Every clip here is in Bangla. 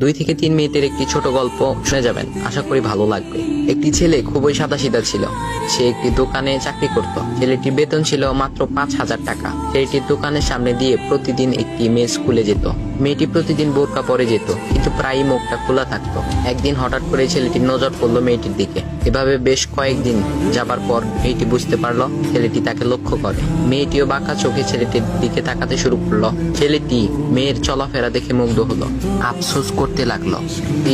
2 থেকে 3 মিনিটের একটি ছোট গল্প শুনে যাবেন, আশা করি ভালো লাগবে। একটি ছেলে খুবই সাদাসিধা ছিল। সে একটি দোকানে চাকরি করত। ছেলেটির বেতন ছিল মাত্র 5,000 টাকা। ছেলেটির দোকানের সামনে দিয়ে প্রতিদিন একটি মেয়ে স্কুলে যেত। মেয়েটি প্রতিদিন বোরকা পরে যেত, কিন্তু প্রায়ই মুখটা খোলা থাকতো। একদিন হঠাৎ করে ছেলেটির নজর পড়লো মেয়েটির দিকে। এভাবে বেশ কয়েকদিন যাবার পর মেয়েটি বুঝতে পারলো ছেলেটি তাকে লক্ষ্য করে। মেয়েটিও বাঁকা চোখে ছেলেটির দিকে তাকাতে শুরু করলো। ছেলেটি মেয়ের চলাফেরা দেখে মুগ্ধ হলো। আফসোস করতে লাগলো,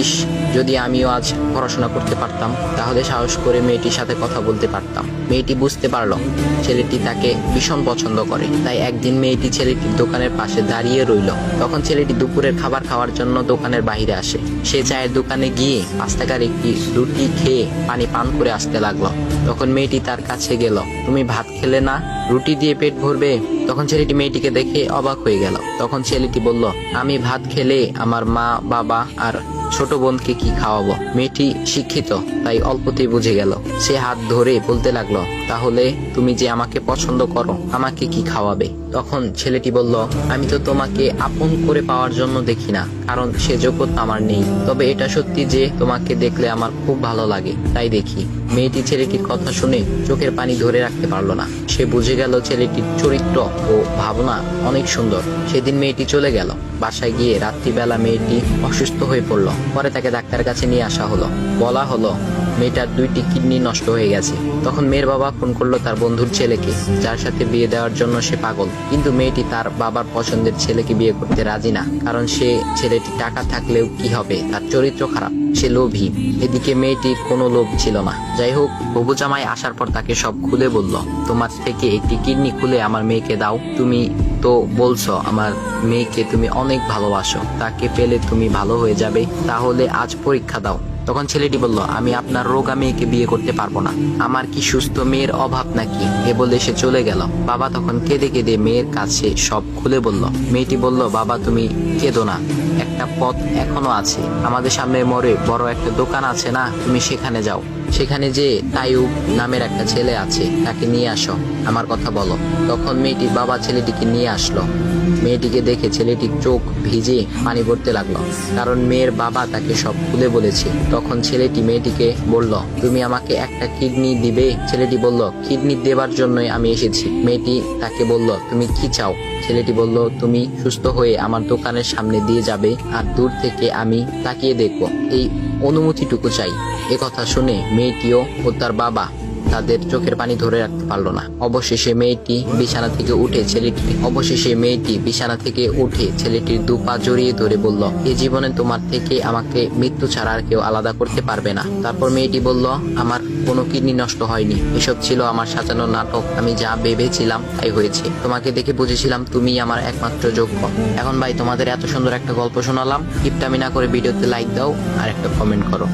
ইস, যদি আমিও আজ পড়াশোনা করতে পারতাম, তাহলে সাহস করে মেয়েটির সাথে কথা বলতে পারতাম। মেয়েটি বুঝতে পারলো ছেলেটি তাকে ভীষণ পছন্দ করে। তাই একদিন মেয়েটি ছেলেটির দোকানের পাশে দাঁড়িয়ে রইল। তখন ছেলেটি দুপুরের খাবার খাওয়ার জন্য দোকানের বাইরে আসে। সে চায়ের দোকানে গিয়ে 5 টাকার একটি রুটি খেয়ে পানি পান করে আসতে লাগলো। তখন মেয়েটি তার কাছে গেল। তুমি ভাত খেলে না, রুটি দিয়ে পেট ভরবে? তখন ছেলেটি মেয়েটিকে দেখে অবাক হয়ে গেল। তখন ছেলেটি বলল, আমি ভাত খেলে আমার মা, বাবা আর ছোট বোনকে কি খাওয়াবো? মেয়েটি শিক্ষিত, তাই অল্পতেই বুঝে গেল। সে হাত ধরে বলতে লাগলো, তাহলে তুমি যে আমাকে পছন্দ করো, আমাকে কি খাওয়াবে? তখন ছেলেটি বলল, আমি তো তোমাকে আপন করে পাওয়ার জন্য দেখি না, কারণ সে যোগ্যতা আমার নেই। তবে এটা সত্যি যে তোমাকে দেখলে আমার খুব ভালো লাগে, তাই দেখি। মেয়েটি ছেলেটির কথা শুনে চোখের পানি ধরে রাখতে পারলো না। সে বুঝে গেল ছেলেটির চরিত্র ও ভাবনা অনেক সুন্দর। সেদিন মেয়েটি চলে গেল। বাসায় গিয়ে রাত্রিবেলা মেয়েটি অসুস্থ হয়ে পড়লো। পরে তাকে ডাক্তারের কাছে নিয়ে আসা হলো। বলা হলো মেয়েটার 2টি কিডনি নষ্ট হয়ে গেছে। তখন মেয়ের বাবা ফোন করলো তার বন্ধুর ছেলেকে, যার সাথে বিয়ে দেওয়ার জন্য সে পাগল। কিন্তু মেয়েটি তার বাবার পছন্দের ছেলেকে বিয়ে করতে রাজি না, কারণ সে ছেলেটি টাকা থাকলেও কি হবে, তার চরিত্র খারাপ, সে লোভী। এদিকে মেয়েটির কোনো লোভ ছিল না। যাই হোক, হবু জামাই আসার পর তাকে সব খুলে বলল, তোমার থেকে একটি কিডনি খুলে আমার মেয়েকে দাও। তুমি তো বলছো আমার মেয়েকে তুমি অনেক ভালোবাসো, তাকে পেলে তুমি ভালো হয়ে যাবে, তাহলে আজ পরীক্ষা দাও। তখন ছেলেটি বলল, আমি আপনার রোগা মেয়েকে বিয়ে করতে পারবো না, আমার কি সুস্থ মেয়ের অভাব নাকি? এ বলে সে চলে গেল। বাবা তখন কেঁদে কেঁদে মেয়ের কাছে সব খুলে বলল। মেয়েটি বলল, বাবা তুমি কেঁদো না, একটা পথ এখনো আছে। আমাদের সামনে মোড়ে বড় একটা দোকান আছে না, তুমি সেখানে যাও। সেখানে যে তাইয়ুব নামের একটা ছেলে আছে, তাকে নিয়ে আসো, আমার কথা বলো। তখন মেয়েটির বাবা ছেলেটিকে নিয়ে আসলো। মেয়েটিকে দেখে ছেলেটির চোখ ভিজে পানি পড়তে লাগলো, কারণ মেয়ের বাবা তাকে সব খুলে বলেছে। তখন ছেলেটি মেয়েটিকে বলল, তুমি আমাকে একটা কিডনি দিবে? ছেলেটি বলল, কিডনি দেবার জন্যই আমি এসেছি। মেয়েটি তাকে বলল, তুমি কি চাও? ছেলেটি বলল, তুমি সুস্থ হয়ে আমার দোকানের সামনে দিয়ে যাবে, আর দূর থেকে আমি তাকিয়ে দেখব, এই অনুমতিটুকু চাই। এ কথা শুনে মেয়েটিও ও তার বাবা তাদের চোখের পানি ধরে রাখতে পারলো না। অবশেষে মেয়েটি বিছানা থেকে উঠে ছেলেটির 2 পা জড়িয়ে ধরে বলল, এই জীবনে তোমার থেকে আমাকে মৃত্যু ছাড়া আর কেউ আলাদা করতে পারবে না। তারপর মেয়েটি বলল, আমার কোনো কিডনি নষ্ট হয়নি, এসব ছিল আমার সাজানো নাটক। আমি যা ভেবেছিলাম তাই হয়েছে। তোমাকে দেখে বুঝেছিলাম তুমি আমার একমাত্র যোগ্য। এখন ভাই, তোমাদের এত সুন্দর একটা গল্প শোনালাম, কিপটামি না করে ভিডিওতে লাইক দাও আর একটা কমেন্ট করো।